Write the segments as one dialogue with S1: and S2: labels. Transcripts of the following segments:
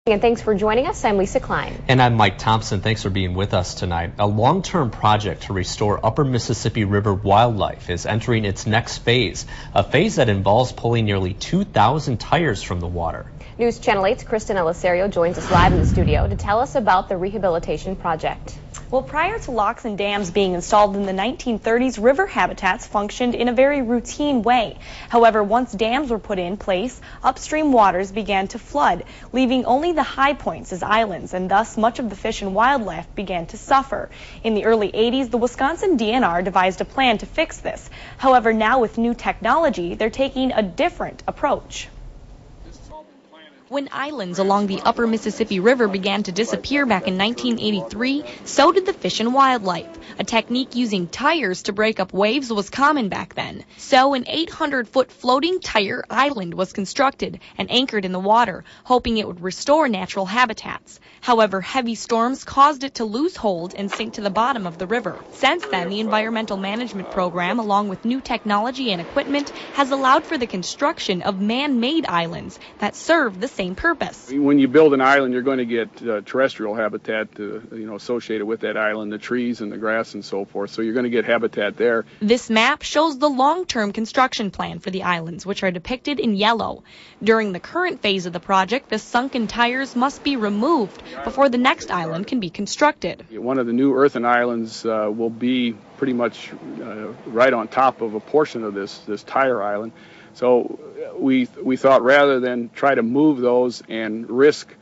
S1: And thanks for joining us. I'm Lisa Klein.
S2: And I'm Mike Thompson. Thanks for being with us tonight. A long-term project to restore Upper Mississippi River wildlife is entering its next phase, a phase that involves pulling nearly 2,000 tires from the water.
S1: News Channel 8's Kristen Elisario joins us live in the studio to tell us about the rehabilitation project.
S3: Well, prior to locks and dams being installed in the 1930s, river habitats functioned in a very routine way. However, once dams were put in place, upstream waters began to flood, leaving only the high points as islands, and thus much of the fish and wildlife began to suffer. In the early 80s, the Wisconsin DNR devised a plan to fix this. However, now with new technology, they're taking a different approach.
S4: When islands along the Upper Mississippi River began to disappear back in 1983, so did the fish and wildlife. A technique using tires to break up waves was common back then. So an 800-foot floating tire island was constructed and anchored in the water, hoping it would restore natural habitats. However, heavy storms caused it to lose hold and sink to the bottom of the river. Since then, the Environmental Management Program, along with new technology and equipment, has allowed for the construction of man-made islands that serve the same purpose.
S5: When you build an island, you're going to get terrestrial habitat associated with that island, the trees and the grass and so forth. So you're going to get habitat there.
S4: This map shows the long-term construction plan for the islands, which are depicted in yellow. During the current phase of the project, the sunken tires must be removed before the next island can be constructed.
S5: One of the new earthen islands will be pretty much right on top of a portion of this tire island. So we thought rather than try to move those and risk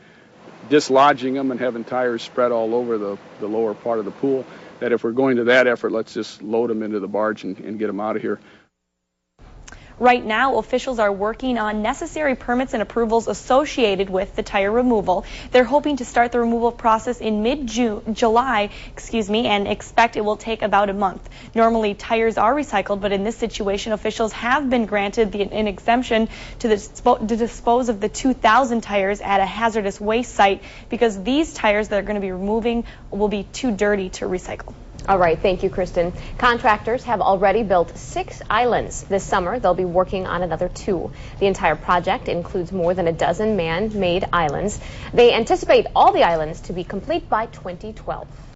S5: dislodging them and having tires spread all over the lower part of the pool, that if we're going to that effort, let's just load them into the barge and get them out of here.
S3: Right now, officials are working on necessary permits and approvals associated with the tire removal. They're hoping to start the removal process in mid-July, and expect it will take about a month. Normally, tires are recycled, but in this situation, officials have been granted an exemption to dispose of the 2,000 tires at a hazardous waste site because these tires that are going to be removing will be too dirty to recycle.
S1: All right, thank you, Kristen. Contractors have already built 6 islands. This summer, they'll be working on another 2. The entire project includes more than a dozen man-made islands. They anticipate all the islands to be complete by 2012.